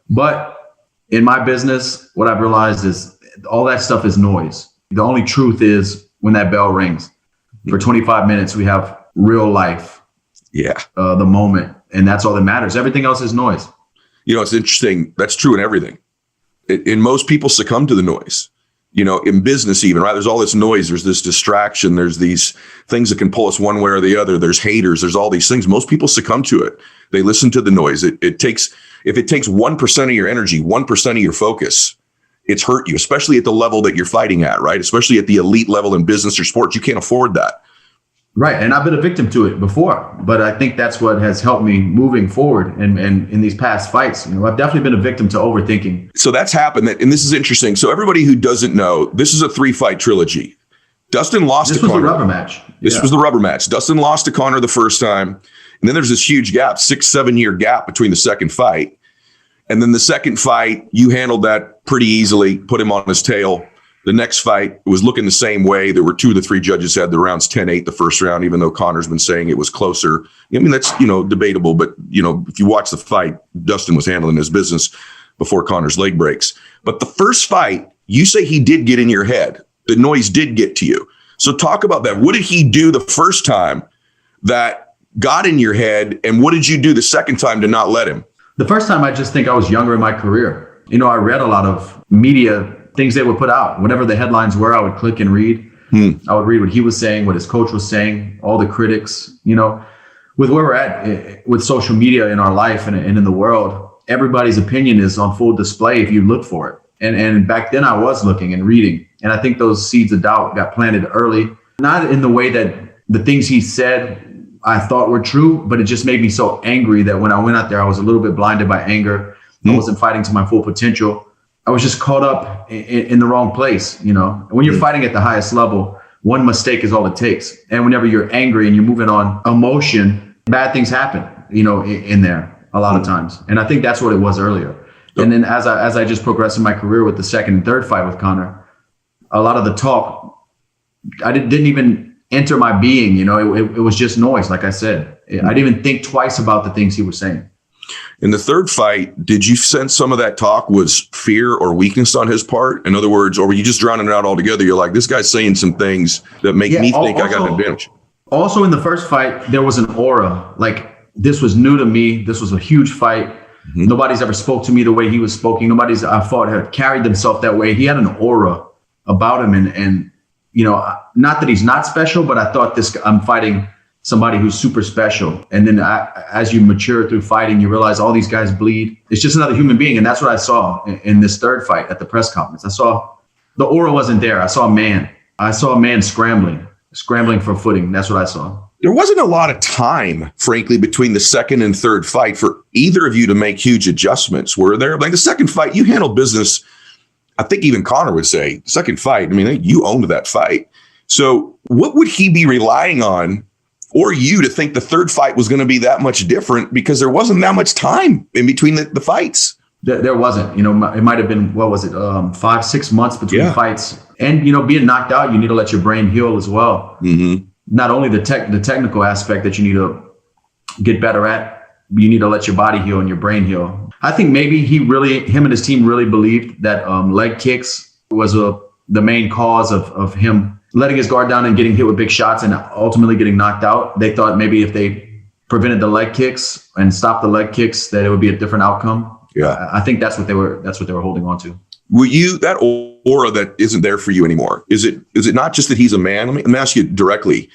But in my business, what I've realized is all that stuff is noise. The only truth is when that bell rings. For 25 minutes, we have real life. Yeah. The moment. And that's all that matters. Everything else is noise. You know, it's interesting. That's true in everything. And most people succumb to the noise. You know, in business even, right? There's all this noise. There's this distraction. There's these things that can pull us one way or the other. There's haters. There's all these things. Most people succumb to it. They listen to the noise. If it takes 1% of your energy, 1% of your focus, it's hurt you, especially at the level that you're fighting at, right? Especially at the elite level in business or sports. You can't afford that. Right. And I've been a victim to it before, but I think that's what has helped me moving forward and in these past fights. You know, I've definitely been a victim to overthinking. So that's happened. And this is interesting. So everybody who doesn't know, this is a 3-fight trilogy. Dustin lost to Conor. This was the rubber match. This was the rubber match. Dustin lost to Conor the first time. And then there's this huge gap, 6-7 year gap between the second fight. And then the second fight, you handled that pretty easily, put him on his tail. The next fight, it was looking the same way. There were 2 of the 3 judges had the rounds 10-8 the first round, even though Conor's been saying it was closer. I mean, that's, debatable. But, if you watch the fight, Dustin was handling his business before Conor's leg breaks. But the first fight, you say he did get in your head. The noise did get to you. So talk about that. What did he do the first time that got in your head? And what did you do the second time to not let him? The first time, I just think I was younger in my career. I read a lot of media things they would put out. Whatever the headlines were, I would click and read. I would read what he was saying, what his coach was saying, all the critics. With where we're at with social media in our life and in the world, everybody's opinion is on full display if you look for it. And back then I was looking and reading. And I think those seeds of doubt got planted early, not in the way that the things he said I thought were true, but it just made me so angry that when I went out there, I was a little bit blinded by anger. I wasn't fighting to my full potential. I was just caught up in the wrong place. When you're fighting at the highest level, one mistake is all it takes. And whenever you're angry and you're moving on emotion, bad things happen, in there a lot of times. And I think that's what it was earlier. And then as I just progressed in my career with the second and third fight with Conor, a lot of the talk, I didn't even enter my being. It was just noise. Like I said, I didn't even think twice about the things he was saying. In the third fight, did you sense some of that talk was fear or weakness on his part? In other words, or were you just drowning it out altogether? You're like, this guy's saying some things that make me think I got an advantage. Also in the first fight, there was an aura. Like, this was new to me. This was a huge fight. Nobody's ever spoke to me the way he was speaking. Nobody's I thought had carried themselves that way. He had an aura about him. And not that he's not special, but I thought I'm fighting somebody who's super special. And then as you mature through fighting, you realize all these guys bleed. It's just another human being. And that's what I saw in this third fight at the press conference. I saw the aura wasn't there. I saw a man. I saw a man scrambling for footing. That's what I saw. There wasn't a lot of time, frankly, between the second and third fight for either of you to make huge adjustments. Were there? Like the second fight, you handled business. I think even Conor would say, second fight, you owned that fight. So what would he be relying on or you to think the third fight was going to be that much different because there wasn't that much time in between the fights? There wasn't. It might have been, 5-6 months between fights. And, being knocked out, you need to let your brain heal as well. Not only the technical aspect that you need to get better at, but you need to let your body heal and your brain heal. I think maybe him and his team really believed that leg kicks was the main cause of him letting his guard down and getting hit with big shots and ultimately getting knocked out. They thought maybe if they prevented the leg kicks and stopped the leg kicks, that it would be a different outcome. Yeah, I think that's what they were holding on to. Were you that aura that isn't there for you anymore? Is it not just that he's a man? Let me ask you directly.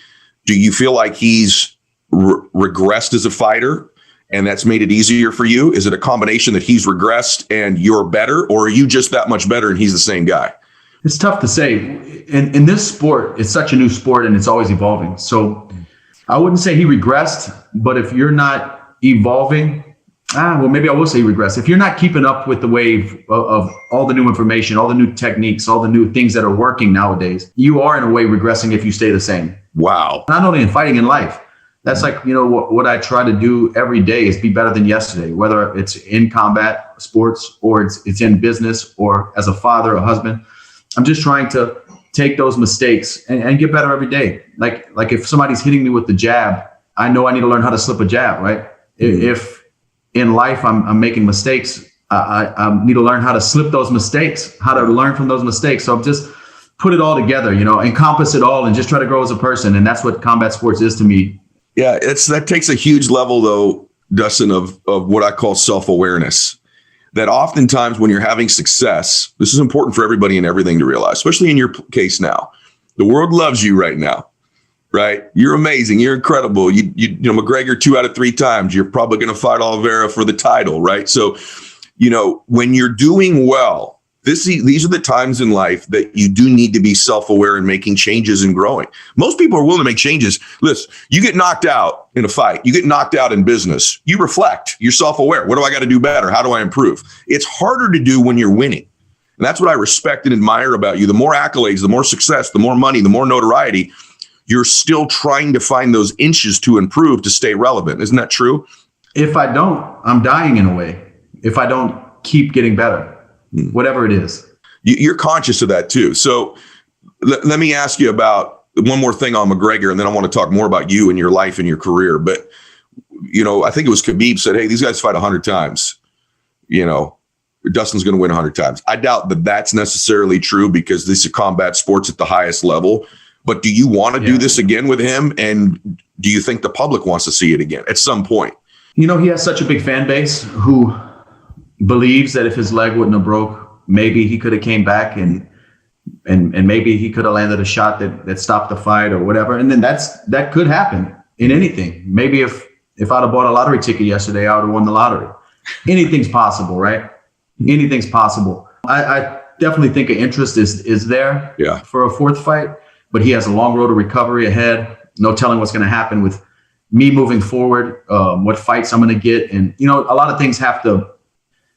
Do you feel like he's regressed as a fighter and that's made it easier for you? Is it a combination that he's regressed and you're better, or are you just that much better and he's the same guy? It's tough to say. In this sport, it's such a new sport and it's always evolving. So I wouldn't say he regressed, but if you're not evolving, maybe I will say he regressed. If you're not keeping up with the wave of all the new information, all the new techniques, all the new things that are working nowadays, you are in a way regressing if you stay the same. Wow. Not only in fighting, in life. That's like, what I try to do every day is be better than yesterday, whether it's in combat sports or it's in business or as a father, a husband. I'm just trying to take those mistakes and get better every day. Like if somebody's hitting me with the jab, I know I need to learn how to slip a jab, right? If in life I'm making mistakes, I need to learn how to slip those mistakes, how to learn from those mistakes. So just put it all together, encompass it all and just try to grow as a person. And that's what combat sports is to me. Yeah, that takes a huge level, though, Dustin, of what I call self-awareness. That oftentimes when you're having success, this is important for everybody and everything to realize, especially in your case now. The world loves you right now, right? You're amazing. You're incredible. You McGregor 2 out of 3 times. You're probably going to fight Oliveira for the title, right? So, when you're doing well, these are the times in life that you do need to be self-aware and making changes and growing. Most people are willing to make changes. Listen, you get knocked out in a fight. You get knocked out in business. You reflect. You're self-aware. What do I got to do better? How do I improve? It's harder to do when you're winning. And that's what I respect and admire about you. The more accolades, the more success, the more money, the more notoriety, you're still trying to find those inches to improve to stay relevant. Isn't that true? If I don't, I'm dying in a way. If I don't keep getting better. Whatever it is. You're conscious of that too. So let me ask you about one more thing on McGregor, and then I want to talk more about you and your life and your career. But, I think it was Khabib said, hey, these guys fight 100 times. Dustin's going to win 100 times. I doubt that that's necessarily true because this is combat sports at the highest level. But do you want to do this again with him? And do you think the public wants to see it again at some point? He has such a big fan base who believes that if his leg wouldn't have broke, maybe he could have came back and maybe he could have landed a shot that stopped the fight or whatever. And then that could happen in anything. Maybe if I'd have bought a lottery ticket yesterday, I would have won the lottery. Anything's possible, right? Anything's possible. I definitely think an interest is there for a 4th fight, but he has a long road to recovery ahead. No telling what's going to happen with me moving forward, what fights I'm going to get. And, a lot of things have to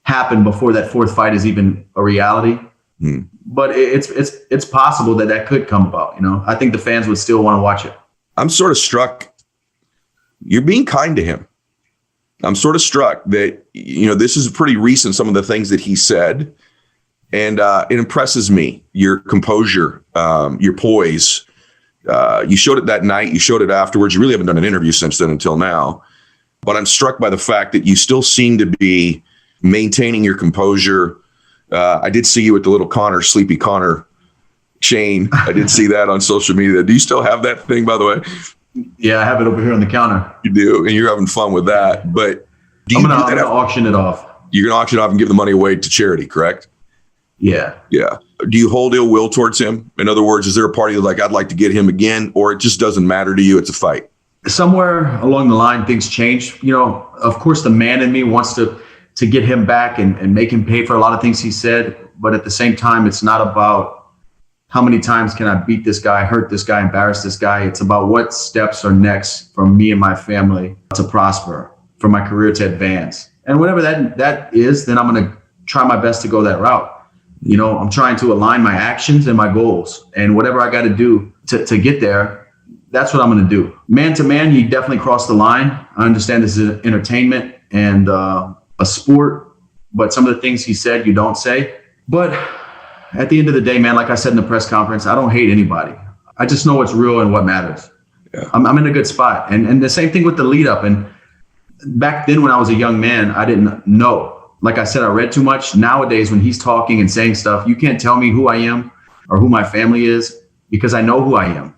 happen before that 4th fight is even a reality. But it's possible that could come about. I think the fans would still want to watch it. I'm sort of struck. You're being kind to him. I'm sort of struck that, this is pretty recent, some of the things that he said. And it impresses me, your composure, your poise. You showed it that night. You showed it afterwards. You really haven't done an interview since then until now. But I'm struck by the fact that you still seem to be maintaining your composure. I did see you with the little Sleepy Connor chain. I did see that on social media. Do you still have that thing, by the way? Yeah, I have it over here on the counter. You do, and you're having fun with that. But I'm gonna auction it off. You're gonna auction it off and give the money away to charity, correct? Yeah. Yeah. Do you hold ill will towards him? In other words, is there a party like I'd like to get him again, or it just doesn't matter to you? It's a fight. Somewhere along the line, things changed. Of course, the man in me wants to get him back and make him pay for a lot of things he said. But at the same time, it's not about how many times can I beat this guy, hurt this guy, embarrass this guy. It's about what steps are next for me and my family to prosper, for my career to advance. And whatever that is, then I'm going to try my best to go that route. I'm trying to align my actions and my goals. And whatever I got to do to get there, that's what I'm going to do. Man to man, he definitely crossed the line. I understand this is entertainment and a sport, but some of the things he said, you don't say. But at the end of the day, man, like I said in the press conference, I don't hate anybody. I just know what's real and what matters. Yeah. I'm in a good spot. And the same thing with the lead up. And back then when I was a young man, I didn't know. Like I said, I read too much. Nowadays, when he's talking and saying stuff, you can't tell me who I am or who my family is because I know who I am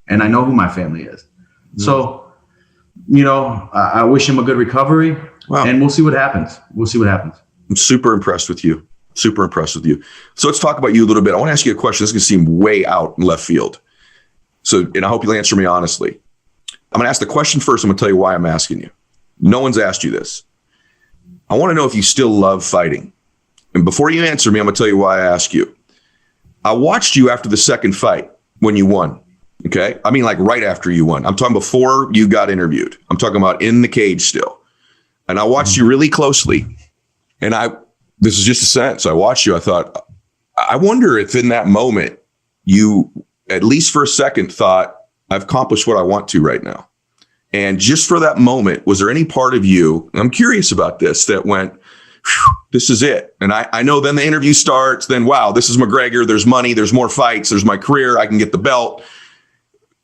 and I know who my family is. Mm-hmm. So, I wish him a good recovery. Wow. And we'll see what happens. I'm super impressed with you. So let's talk about you a little bit. I want to ask you a question. This is going to seem way out in left field. And I hope you'll answer me honestly. I'm going to ask the question first. I'm going to tell you why I'm asking you. No one's asked you this. I want to know if you still love fighting. And before you answer me, I'm going to tell you why I ask you. I watched you after the second fight when you won. Okay. I mean, like right after you won. I'm talking before you got interviewed. I'm talking about in the cage still. And I watched you really closely. And this is just a sense. I watched you. I thought, I wonder if in that moment you, at least for a second, thought, I've accomplished what I want to right now. And just for that moment, was there any part of you, I'm curious about this, that went, this is it. And I know then the interview starts, then, wow, this is McGregor. There's money. There's more fights. There's my career. I can get the belt.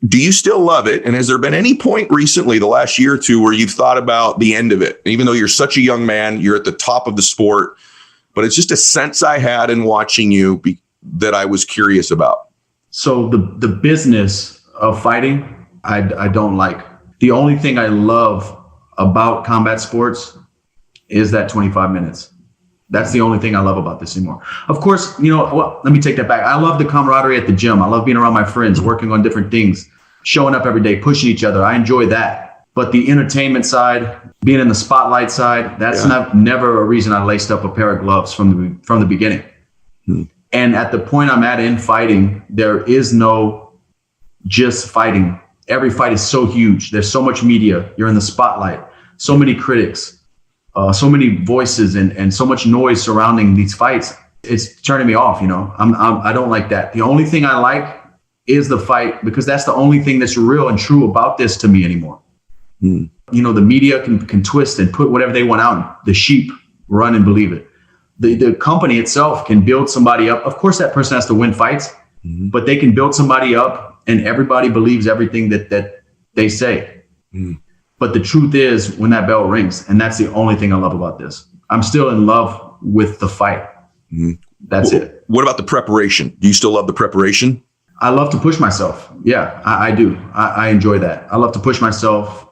Do you still love it? And has there been any point recently, the last year or two, where you've thought about the end of it? And even though you're such a young man, you're at the top of the sport. but it's just a sense I had in watching you that I was curious about. So the business of fighting, I don't like. The only thing I love about combat sports is that 25 minutes. That's the only thing I love about this anymore. Of course, let me take that back. I love the camaraderie at the gym. I love being around my friends, working on different things, showing up every day, pushing each other. I enjoy that. But the entertainment side, being in the spotlight side, that's never a reason I laced up a pair of gloves from the beginning. And at the point I'm at in fighting, there is no just fighting. Every fight is so huge. There's so much media. You're in the spotlight. So many critics, so many voices, and so much noise surrounding these fights. It's turning me off. I don't like that. The only thing I like is the fight, because that's the only thing that's real and true about this to me anymore. The media can twist and put whatever they want out. The sheep run and believe it. The company itself can build somebody up. Of course, that person has to win fights, but they can build somebody up and everybody believes everything that they say. But the truth is when that bell rings, and that's the only thing I love about this. I'm still in love with the fight. That's it. What about the preparation? Do you still love the preparation? I love to push myself. Yeah, I do. I enjoy that. I love to push myself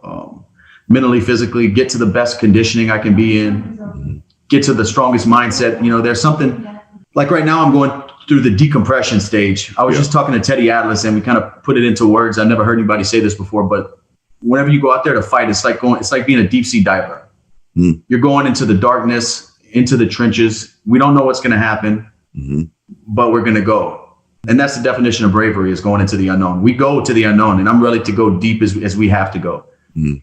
mentally, physically, get to the best conditioning I can be in, get to the strongest mindset. There's something like right now I'm going through the decompression stage. I was just talking to Teddy Atlas and we kind of put it into words. I've never heard anybody say this before, but whenever you go out there to fight, it's like being a deep sea diver. You're going into the darkness, into the trenches. We don't know what's going to happen, but we're going to go. And that's the definition of bravery, is going into the unknown. We go to the unknown, and I'm ready to go deep as we have to go.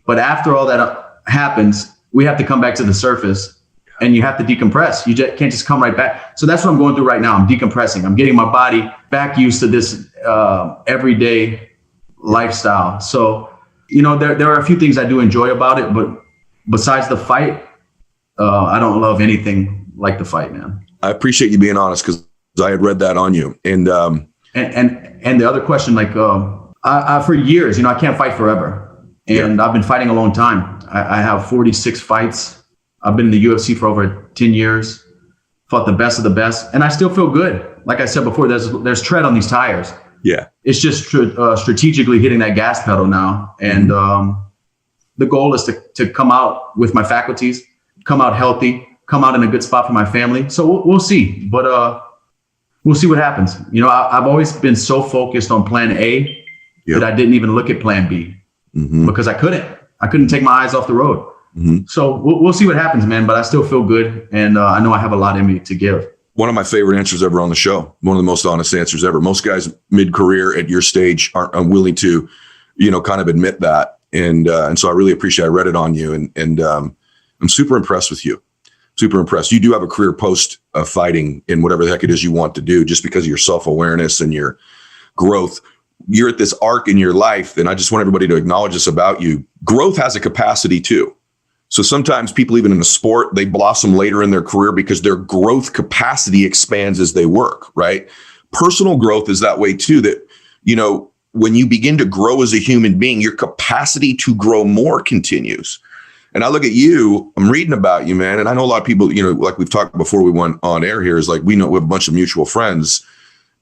But after all that happens, we have to come back to the surface, and you have to decompress. You can't just come right back. So that's what I'm going through right now. I'm decompressing. I'm getting my body back used to this everyday lifestyle. So, there are a few things I do enjoy about it, but besides the fight, I don't love anything like the fight, man. I appreciate you being honest, because I had read that on you. And the other question, I for years, I can't fight forever. And I've been fighting a long time. I have 46 fights. I've been in the UFC for over 10 years, fought the best of the best, and I still feel good. Like I said before, there's tread on these tires. Yeah. It's just strategically hitting that gas pedal now. And the goal is to come out with my faculties, come out healthy, come out in a good spot for my family. So we'll see. But we'll see what happens. I've always been so focused on plan A that I didn't even look at plan B because I couldn't take my eyes off the road. So we'll see what happens, man. But I still feel good. And I know I have a lot in me to give. One of my favorite answers ever on the show. One of the most honest answers ever. Most guys mid-career at your stage aren't unwilling to, kind of admit that. And so I really appreciate I read it on you. And I'm super impressed with you. Super impressed. You do have a career post fighting in whatever the heck it is you want to do, just because of your self-awareness and your growth. You're at this arc in your life, and I just want everybody to acknowledge this about you. Growth has a capacity too. So sometimes people, even in a sport, they blossom later in their career because their growth capacity expands as they work, right? Personal growth is that way too, that, when you begin to grow as a human being, your capacity to grow more continues. And I look at you, I'm reading about you, man. And I know a lot of people, like we've talked before we went on air here, is like, we have a bunch of mutual friends,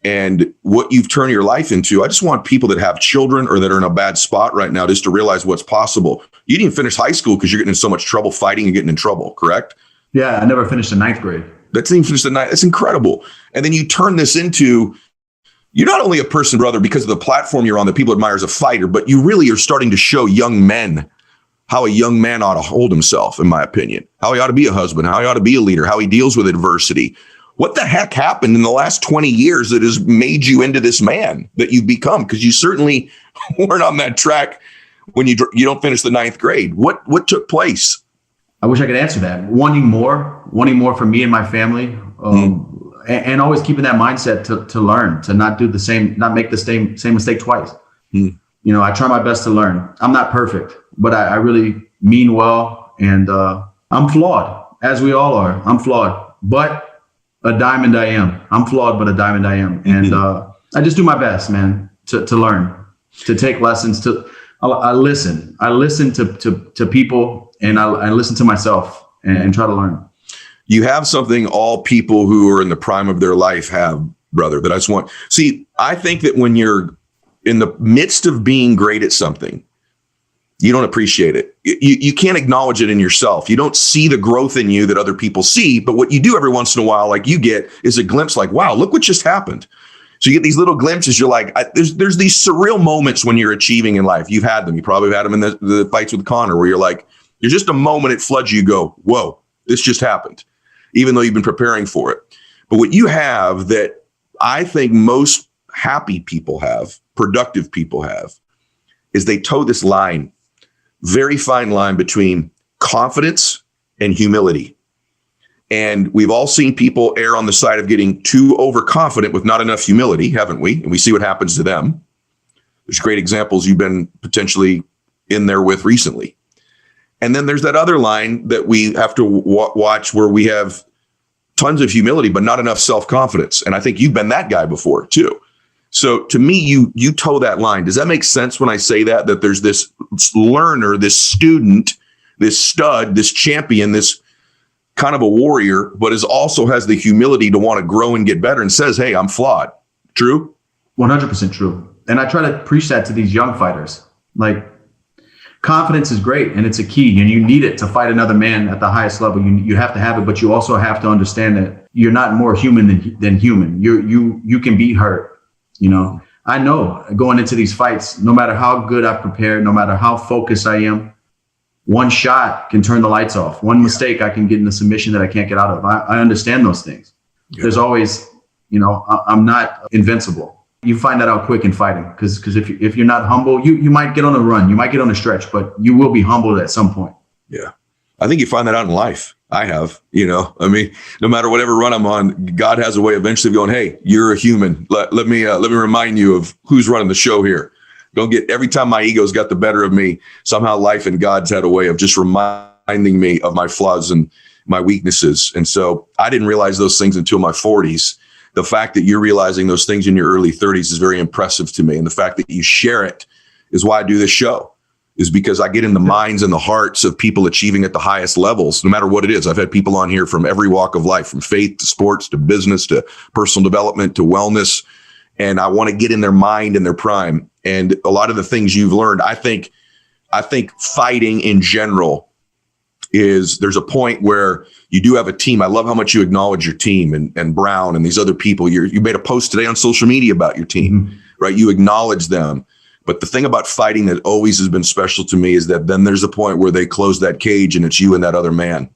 and what you've turned your life into. I just want people that have children or that are in a bad spot right now just to realize what's possible. You didn't finish high school because you're getting in so much trouble fighting and getting in trouble, correct? Yeah, I never finished the 9th grade. That's even finished the 9th. That's incredible. And then you turn this into, you're not only a person, brother, because of the platform you're on that people admire as a fighter, but you really are starting to show young men how a young man ought to hold himself, in my opinion, how he ought to be a husband, how he ought to be a leader, how he deals with adversity. What the heck happened in the last 20 years that has made you into this man that you've become? Because you certainly weren't on that track when you don't finish the 9th grade. What took place? I wish I could answer that. Wanting more for me and my family, and always keeping that mindset to learn, to not do the same, not make the same mistake twice. I try my best to learn. I'm not perfect, but I really mean well, and I'm flawed, as we all are. I'm flawed, but a diamond I am. I'm flawed, but a diamond I am. And I just do my best, man, to learn, to take lessons. I listen. I listen to people, and I listen to myself and try to learn. You have something all people who are in the prime of their life have, brother, that I just want. See, I think that when you're in the midst of being great at something, you don't appreciate it. You can't acknowledge it in yourself. You don't see the growth in you that other people see. But what you do every once in a while, like you get, is a glimpse like, wow, look what just happened. So you get these little glimpses. You're like, there's these surreal moments when you're achieving in life. You've had them. You probably have had them in the fights with Connor, where you're like, there's just a moment it floods you. You go, whoa, this just happened, even though you've been preparing for it. But what you have that I think most happy people have, productive people have, is they toe this line, very fine line between confidence and humility. And we've all seen people err on the side of getting too overconfident with not enough humility, haven't we? And we see what happens to them. There's great examples you've been potentially in there with recently. And then there's that other line that we have to watch where we have tons of humility, but not enough self-confidence. And I think you've been that guy before too. So to me, you toe that line. Does that make sense when I say that there's this learner, this student, this stud, this champion, this kind of a warrior, but also has the humility to want to grow and get better and says, hey, I'm flawed. True? 100% true. And I try to preach that to these young fighters. Like, confidence is great and it's a key and you need it to fight another man at the highest level. You have to have it, but you also have to understand that you're not more human than human. You can be hurt. You know, I know going into these fights, no matter how good I've prepared, no matter how focused I am, one shot can turn the lights off. One mistake, I can get in a submission that I can't get out of. I understand those things. Yeah. There's always, you know, I'm not invincible. You find that out quick in fighting because if you're not humble, you might get on a run, you might get on a stretch, but you will be humbled at some point. Yeah. I think you find that out in life. I have, you know, I mean, no matter whatever run I'm on, God has a way eventually of going, hey, you're a human. Let me remind you of who's running the show here. Don't get, every time my ego's got the better of me, somehow life and God's had a way of just reminding me of my flaws and my weaknesses. And so I didn't realize those things until my 40s. The fact that you're realizing those things in your early 30s is very impressive to me. And the fact that you share it is why I do this show. Is because I get in the minds and the hearts of people achieving at the highest levels, no matter what it is. I've had people on here from every walk of life, from faith to sports to business to personal development to wellness. And I want to get in their mind and their prime. And a lot of the things you've learned, I think fighting in general is, there's a point where you do have a team. I love how much you acknowledge your team and Brown and these other people. You made a post today on social media about your team, right? You acknowledge them. But the thing about fighting that always has been special to me is that then there's a point where they close that cage and it's you and that other man.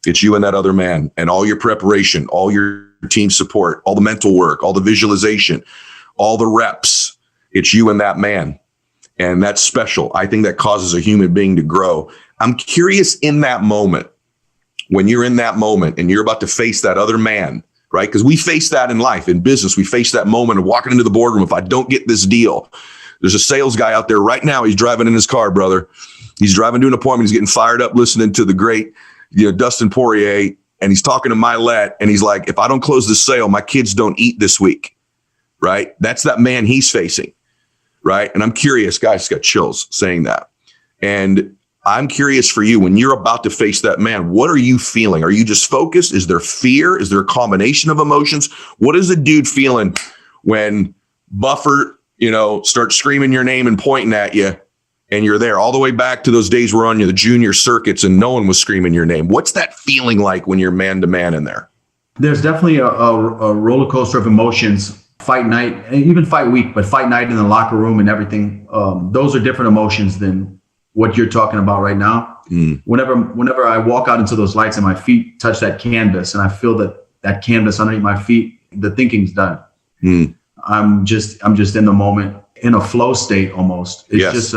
It's you and that other man, and all your preparation, all your team support, all the mental work, all the visualization, all the reps. It's you and that man. And that's special. I think that causes a human being to grow. I'm curious, in that moment, when you're in that moment and you're about to face that other man, right? Because we face that in life, in business. We face that moment of walking into the boardroom. If I don't get this deal, there's a sales guy out there right now. He's driving in his car, brother. He's driving to an appointment. He's getting fired up listening to the great, Dustin Poirier, and he's talking to MYLETT, and he's like, if I don't close this sale, my kids don't eat this week, right? That's that man he's facing, right? And I'm curious, guys, got chills saying that. And I'm curious for you, when you're about to face that man, what are you feeling? Are you just focused? Is there fear? Is there a combination of emotions? What is the dude feeling when Buffer, start screaming your name and pointing at you, and you're there all the way back to those days we're on the junior circuits and no one was screaming your name? What's that feeling like when you're man to man in there? There's definitely a roller coaster of emotions. Fight night, and even fight week, but fight night in the locker room and everything. Those are different emotions than what you're talking about right now. Whenever I walk out into those lights and my feet touch that canvas and I feel that canvas underneath my feet, the thinking's done. I'm just in the moment, in a flow state almost. It's just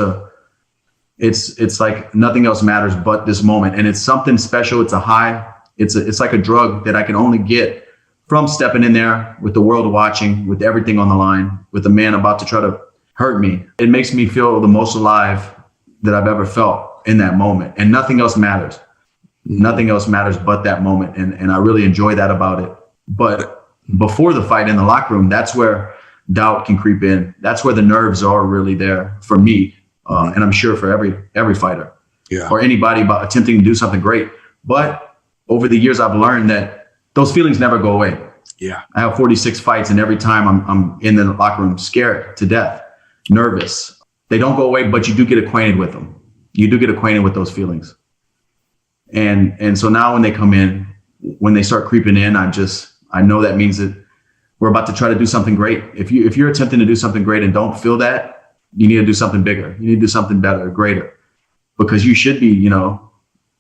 it's like nothing else matters but this moment. And it's something special. It's a high. It's like a drug that I can only get from stepping in there with the world watching, with everything on the line, with a man about to try to hurt me. It makes me feel the most alive that I've ever felt in that moment. And nothing else matters. Nothing else matters but that moment. And I really enjoy that about it. But before the fight in the locker room, that's where doubt can creep in. That's where the nerves are really there for me. And I'm sure for every fighter or anybody about attempting to do something great. But over the years, I've learned that those feelings never go away. Yeah. I have 46 fights, and every time I'm in the locker room scared to death, nervous. They don't go away, but you do get acquainted with them. You do get acquainted with those feelings. And so now when they come in, when they start creeping in, I know that means that we're about to try to do something great. If you're attempting to do something great and don't feel that, you need to do something bigger. You need to do something better, greater, because you should be,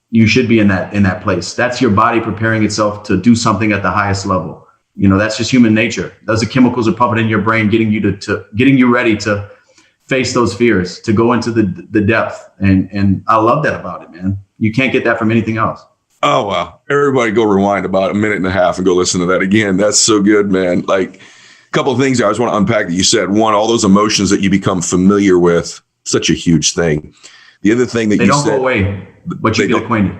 you should be in that place. That's your body preparing itself to do something at the highest level. That's just human nature. Those are chemicals are pumping in your brain, getting you ready to face those fears, to go into the depth. And I love that about it, man. You can't get that from anything else. Oh, wow. Everybody go rewind about a minute and a half and go listen to that again. That's so good, man. Like, a couple of things I always want to unpack that you said. One, all those emotions that you become familiar with, such a huge thing. The other thing that you said. They don't go away, but you get acquainted.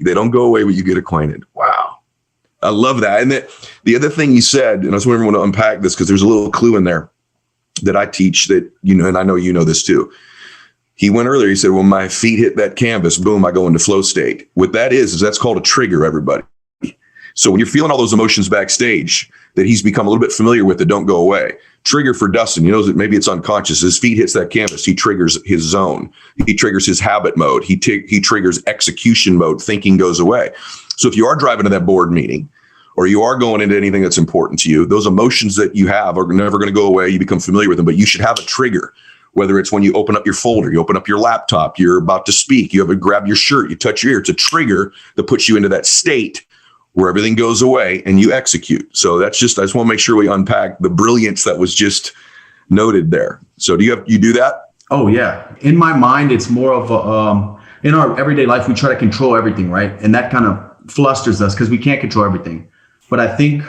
They don't go away, but you get acquainted. Wow. I love that. And the other thing you said, and I just want everyone to unpack this because there's a little clue in there that I teach that, and I know you know this too. He went earlier, he said, when my feet hit that canvas, boom, I go into flow state. What that is that's called a trigger, everybody. So when you're feeling all those emotions backstage that he's become a little bit familiar with that don't go away, trigger for Dustin, he knows that maybe it's unconscious. His feet hits that canvas, he triggers his zone. He triggers his habit mode. He triggers execution mode. Thinking goes away. So if you are driving to that board meeting, or you are going into anything that's important to you, those emotions that you have are never going to go away. You become familiar with them, but you should have a trigger. Whether it's when you open up your folder, you open up your laptop, you're about to speak, you have to grab your shirt, you touch your ear. It's a trigger that puts you into that state where everything goes away and you execute. So I just want to make sure we unpack the brilliance that was just noted there. So you do that? Oh yeah. In my mind, it's more of in our everyday life, we try to control everything, right? And that kind of flusters us because we can't control everything. But I think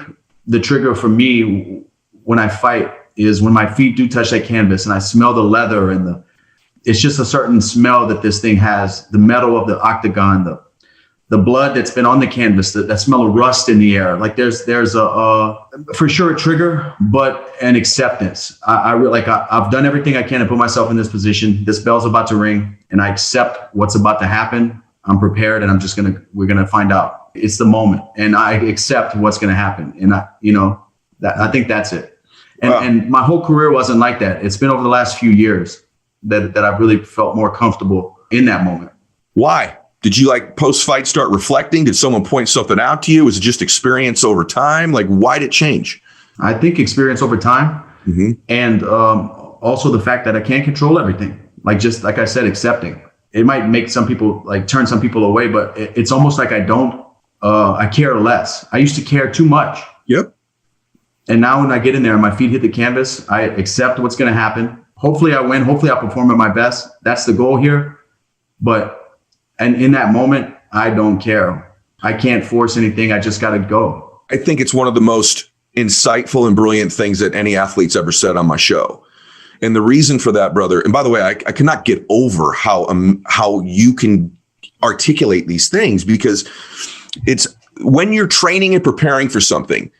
the trigger for me when I fight is when my feet do touch that canvas and I smell the leather and it's just a certain smell that this thing has, the metal of the octagon, the blood that's been on the canvas, that smell of rust in the air. Like there's a for sure a trigger, but an acceptance. I've done everything I can to put myself in this position. This bell's about to ring and I accept what's about to happen. I'm prepared and we're going to find out. It's the moment and I accept what's going to happen. And I think that's it. And, wow. And my whole career wasn't like that. It's been over the last few years that I've really felt more comfortable in that moment. Why? Did you post-fight start reflecting? Did someone point something out to you? Was it just experience over time? Why did it change? I think experience over time. Mm-hmm. And also the fact that I can't control everything. Just like I said, accepting. It might make some people turn some people away, but it's almost like I care less. I used to care too much. Yep. And now when I get in there and my feet hit the canvas, I accept what's going to happen. Hopefully I win. Hopefully I perform at my best. That's the goal here. And in that moment, I don't care. I can't force anything. I just got to go. I think it's one of the most insightful and brilliant things that any athlete's ever said on my show. And the reason for that, brother, and by the way, I cannot get over how you can articulate these things, because it's when you're training and preparing for something,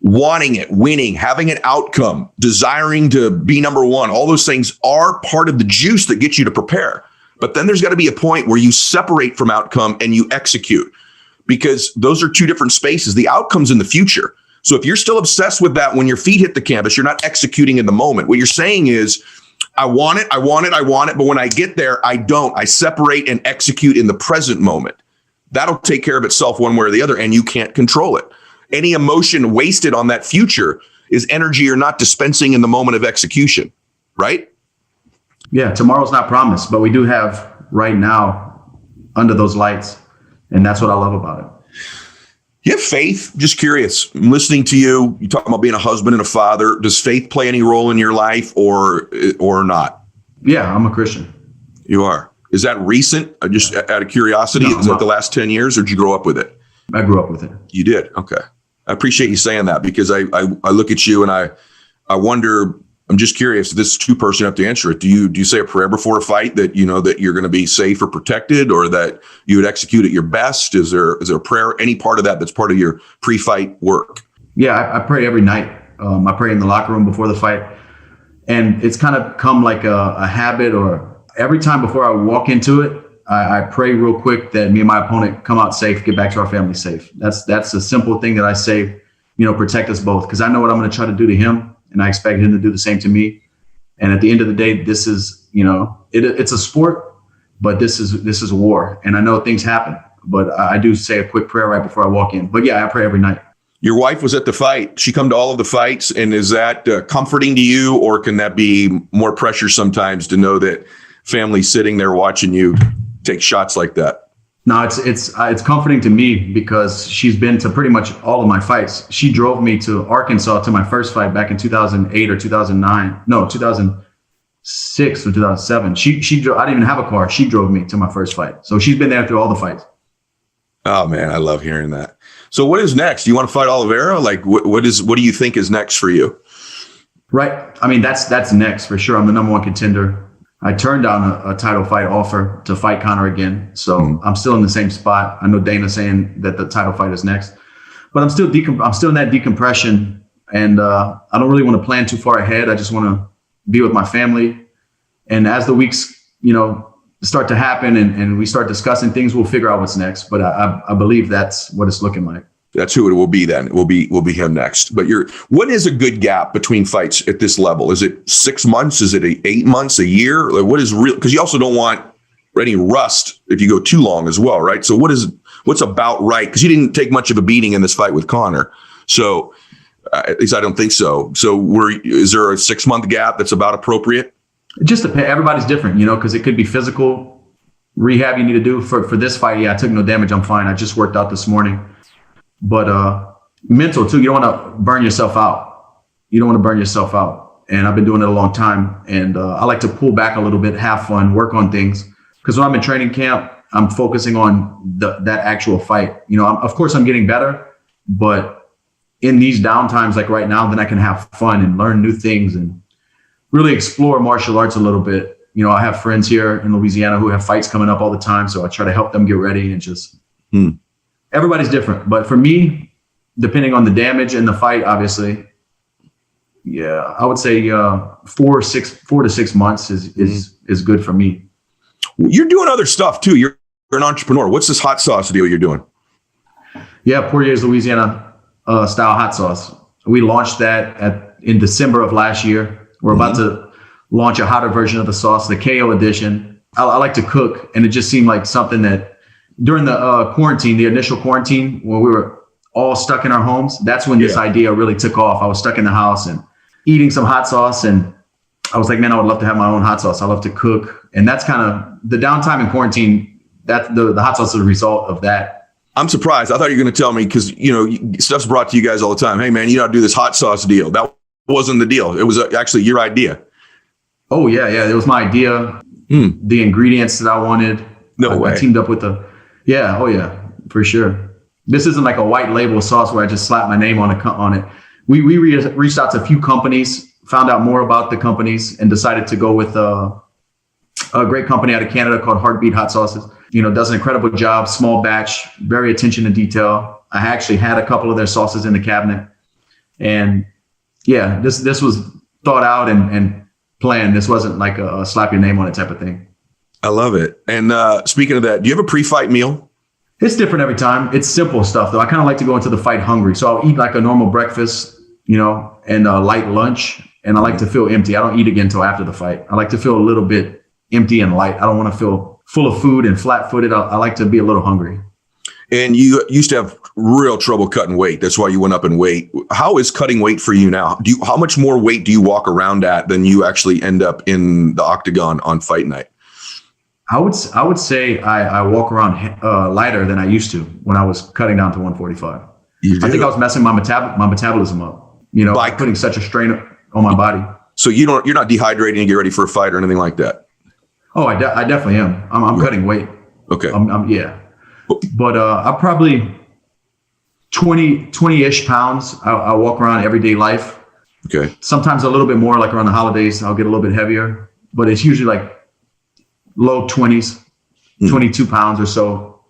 wanting it, winning, having an outcome, desiring to be number one, all those things are part of the juice that gets you to prepare. But then there's got to be a point where you separate from outcome and you execute, because those are two different spaces. The outcome's in the future. So if you're still obsessed with that when your feet hit the canvas, you're not executing in the moment. What you're saying is, I want it, but when I get there, I don't. I separate and execute in the present moment. That'll take care of itself one way or the other, and you can't control it. Any emotion wasted on that future is energy you're not dispensing in the moment of execution, right? Yeah, tomorrow's not promised, but we do have right now under those lights, and that's what I love about it. You have faith? Just curious. I'm listening to you. You talk about being a husband and a father. Does faith play any role in your life or not? Yeah, I'm a Christian. You are. Is that recent? Just out of curiosity, No, is that the last 10 years, or did you grow up with it? I grew up with it. You did? Okay. I appreciate you saying that, because I look at you and I wonder, I'm just curious, this is two-person, you have to answer it. Do you say a prayer before a fight that that you're going to be safe or protected, or that you would execute at your best? Is there a prayer, any part of that's part of your pre-fight work? Yeah, I pray every night. I pray in the locker room before the fight. And it's kind of come like a habit, or every time before I walk into it, I pray real quick that me and my opponent come out safe, get back to our family safe. That's a simple thing that I say, protect us both, because I know what I'm going to try to do to him, and I expect him to do the same to me. And at the end of the day, this is, it's a sport, but this is a war. And I know things happen, but I do say a quick prayer right before I walk in. But yeah, I pray every night. Your wife was at the fight. She come to all of the fights. And is that comforting to you, or can that be more pressure sometimes to know that family's sitting there watching you take shots like that? No, it's comforting to me because she's been to pretty much all of my fights. She drove me to Arkansas to my first fight back in 2008 or 2009. No, 2006 or 2007. She drove. I didn't even have a car. She drove me to my first fight. So she's been there through all the fights. Oh man, I love hearing that. So what is next? Do you want to fight Oliveira? Like what do you think is next for you? Right. I mean, that's next for sure. I'm the number one contender. I turned down a title fight offer to fight Conor again. So I'm still in the same spot. I know Dana's saying that the title fight is next, but I'm still in that decompression, and I don't really want to plan too far ahead. I just want to be with my family. And as the weeks, start to happen and we start discussing things, we'll figure out what's next. But I believe that's what it's looking like. That's who it will be then. It will be him next. But what is a good gap between fights at this level? Is it 6 months? Is it 8 months, a year? Like what is real? Because you also don't want any rust if you go too long as well, right? So what's about right? Because you didn't take much of a beating in this fight with Conor. So at least I don't think so. So is there a 6 month gap that's about appropriate? It just depends. Everybody's different, because it could be physical rehab you need to do for this fight. Yeah, I took no damage. I'm fine. I just worked out this morning. But mental too. You don't want to burn yourself out. And I've been doing it a long time. And I like to pull back a little bit, have fun, work on things. Because when I'm in training camp, I'm focusing on that actual fight. Of course, I'm getting better. But in these downtimes, like right now, then I can have fun and learn new things and really explore martial arts a little bit. I have friends here in Louisiana who have fights coming up all the time. So I try to help them get ready and just... Everybody's different, but for me, depending on the damage and the fight, obviously, yeah, I would say 4 to 6 months is good for me. You're doing other stuff too. You're an entrepreneur. What's this hot sauce deal you're doing? Yeah, POIRIER's Louisiana style hot sauce. We launched that in December of last year. We're about to launch a hotter version of the sauce, the KO edition. I like to cook, and it just seemed like something that during the quarantine, the initial quarantine, when we were all stuck in our homes, that's when this idea really took off. I was stuck in the house and eating some hot sauce, and I was like, man, I would love to have my own hot sauce. I love to cook. And that's kind of the downtime in quarantine. That the hot sauce is a result of that. I'm surprised. I thought you were going to tell me because, stuff's brought to you guys all the time. Hey, man, you got to do this hot sauce deal. That wasn't the deal. It was actually your idea. Oh, yeah. It was my idea. The ingredients that I wanted. No way. I teamed up with yeah. Oh, yeah, for sure. This isn't like a white label sauce where I just slap my name on it. We reached out to a few companies, found out more about the companies, and decided to go with a great company out of Canada called Heartbeat Hot Sauces. Does an incredible job, small batch, very attention to detail. I actually had a couple of their sauces in the cabinet. And yeah, this was thought out and planned. This wasn't like a slap your name on it type of thing. I love it. And speaking of that, do you have a pre-fight meal? It's different every time. It's simple stuff, though. I kind of like to go into the fight hungry. So I'll eat like a normal breakfast, and a light lunch. And I like to feel empty. I don't eat again until after the fight. I like to feel a little bit empty and light. I don't want to feel full of food and flat-footed. I like to be a little hungry. And you used to have real trouble cutting weight. That's why you went up in weight. How is cutting weight for you now? How much more weight do you walk around at than you actually end up in the octagon on fight night? I would say I walk around lighter than I used to when I was cutting down to 145. I think I was messing my metabolism up, by putting such a strain on my body. So you're not dehydrating to get ready for a fight or anything like that? Oh, I definitely am. I'm cutting weight. Okay. Yeah. But I'm probably 20-ish pounds. I walk around everyday life. Okay. Sometimes a little bit more, like around the holidays, I'll get a little bit heavier, but it's usually like low 20s, 22 pounds or so.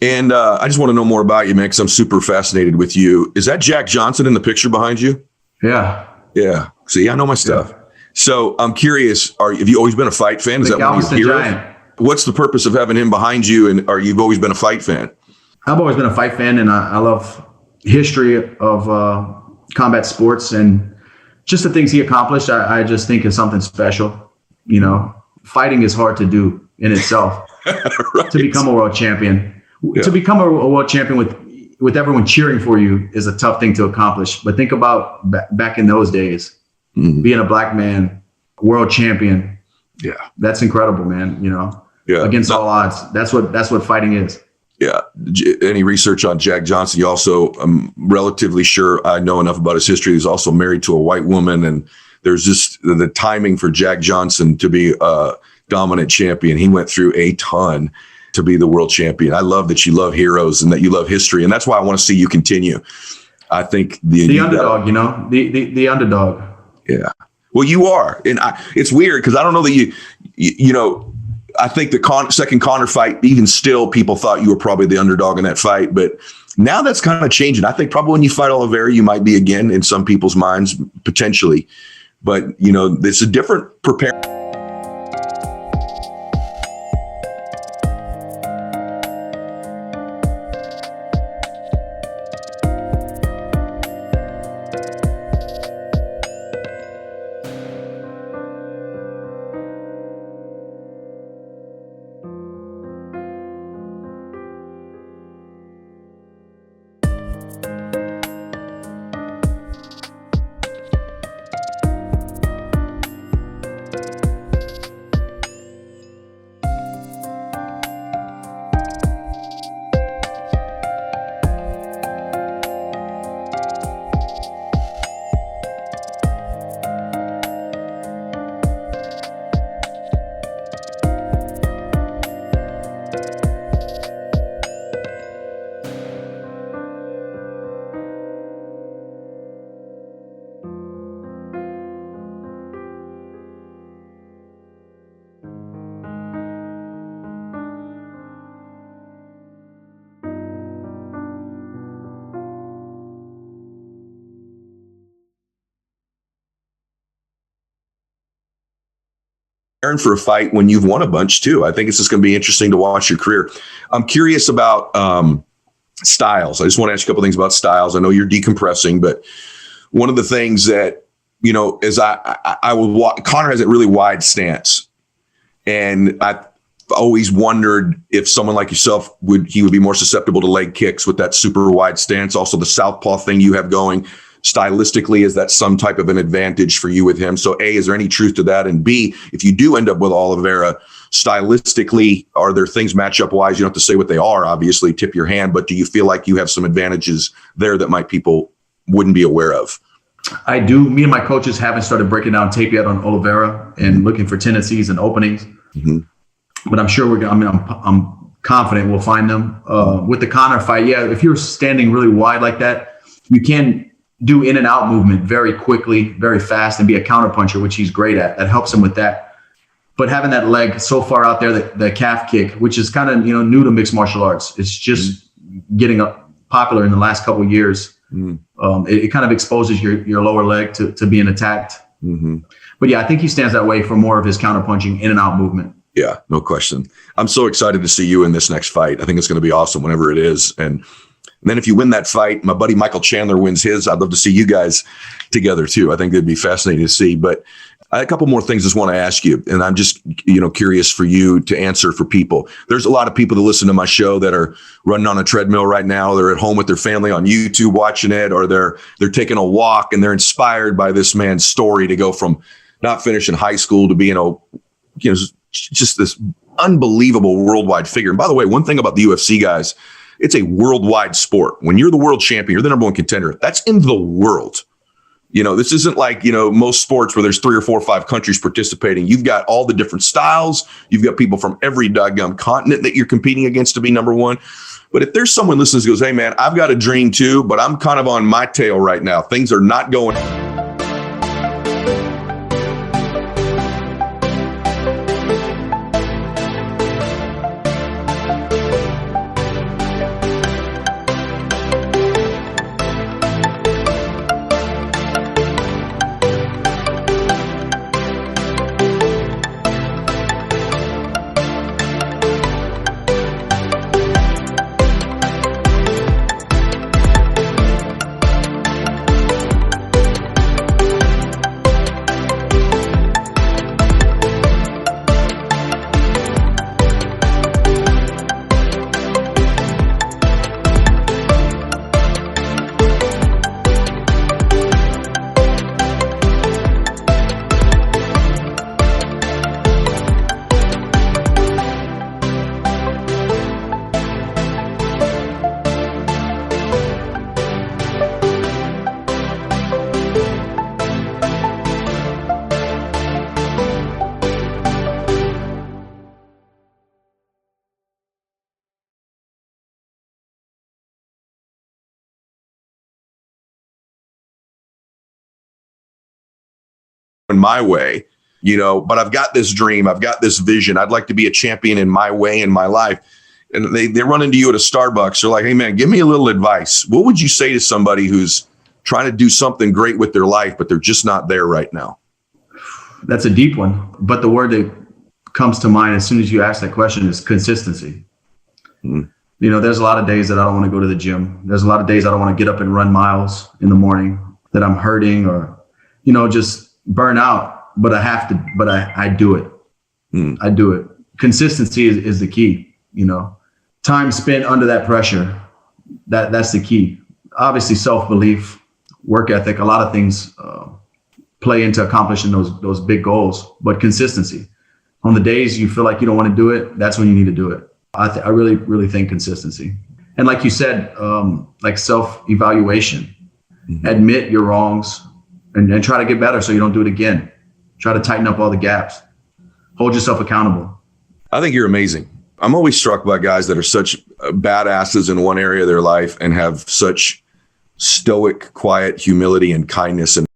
And I just want to know more about you, man, because I'm super fascinated with you. Is that Jack Johnson in the picture behind you? Yeah. Yeah. See, I know my stuff. Yeah. So I'm curious, have you always been a fight fan? Is that one of your heroes? What's the purpose of having him behind you? And you've always been a fight fan? I've always been a fight fan, and I love history of combat sports and just the things he accomplished. I just think is something special. You know, fighting is hard to do in itself. Right. To become a world champion, to become a world champion with everyone cheering for you is a tough thing to accomplish. But think about back in those days, being a black man, world champion. Yeah, that's incredible, man. You know, against all odds. That's what fighting is. Yeah. Any research on Jack Johnson? You also, I'm relatively sure I know enough about his history. He's also married to a white woman, and there's just the timing for Jack Johnson to be a dominant champion. He went through a ton to be the world champion. I love that you love heroes and that you love history, and that's why I want to see you continue. I think the underdog, you know, the underdog. Yeah. Well, you are, and it's weird because I don't know that you know. I think the second Conor fight, even still, people thought you were probably the underdog in that fight. But now that's kind of changing. I think probably when you fight Oliveira, you might be again in some people's minds, potentially. But, you know, it's a different preparation. For a fight when you've won a bunch too. I think it's just going to be interesting to watch your career. I'm curious about styles. I just want to ask you a couple things about styles. I know you're decompressing, but one of the things that, you know, is Conor has a really wide stance, and I've always wondered if someone like yourself would be more susceptible to leg kicks with that super wide stance. Also, the southpaw thing you have going. Stylistically, is that some type of an advantage for you with him? So A, is there any truth to that? And B, if you do end up with Oliveira, stylistically, are there things matchup wise? You don't have to say what they are, obviously, tip your hand, but do you feel like you have some advantages there that people wouldn't be aware of? I do. Me and my coaches haven't started breaking down tape yet on Oliveira and looking for tendencies and openings. Mm-hmm. But I'm sure I'm confident we'll find them. With the Conor fight, yeah, if you're standing really wide like that, you can do in and out movement very quickly, very fast, and be a counterpuncher, which he's great at. That helps him with that. But having that leg so far out there, the calf kick, which is kind of, you know, new to mixed martial arts, it's just getting popular in the last couple of years. It kind of exposes your lower leg to being attacked. But yeah, I think he stands that way for more of his counterpunching in and out movement. Yeah, no question. I'm so excited to see you in this next fight. I think it's going to be awesome whenever it is. And then if you win that fight, my buddy Michael Chandler wins his, I'd love to see you guys together too. I think it'd be fascinating to see. But I had a couple more things I just want to ask you, and I'm just, you know, curious for you to answer for people. There's a lot of people that listen to my show that are running on a treadmill right now. They're at home with their family on YouTube watching it, or they're taking a walk and they're inspired by this man's story to go from not finishing high school to being just this unbelievable worldwide figure. And by the way, one thing about the UFC guys, it's a worldwide sport. When you're the world champion, you're the number one contender. That's in the world. You know, this isn't like, you know, most sports where there's 3 or 4 or 5 countries participating. You've got all the different styles. You've got people from every doggone continent that you're competing against to be number one. But if there's someone listening who goes, hey, man, I've got a dream too, but I'm kind of on my tail right now. Things are not going. in my way, but I've got this dream. I've got this vision. I'd like to be a champion in my way in my life. And they run into you at a Starbucks. They're like, hey, man, give me a little advice. What would you say to somebody who's trying to do something great with their life, but they're just not there right now? That's a deep one. But the word that comes to mind as soon as you ask that question is consistency. There's a lot of days that I don't want to go to the gym. There's a lot of days I don't want to get up and run miles in the morning, that I'm hurting or, just burn out. But I have to, but I do it. I do it. Consistency is the key, Time spent under that pressure, that's the key. Obviously, self-belief, work ethic, a lot of things play into accomplishing those big goals, but consistency. On the days you feel like you don't want to do it, that's when you need to do it. I really, really think consistency. And like you said, like self-evaluation, admit your wrongs and try to get better so you don't do it again. Try to tighten up all the gaps. Hold yourself accountable. I think you're amazing. I'm always struck by guys that are such badasses in one area of their life and have such stoic, quiet humility and kindness and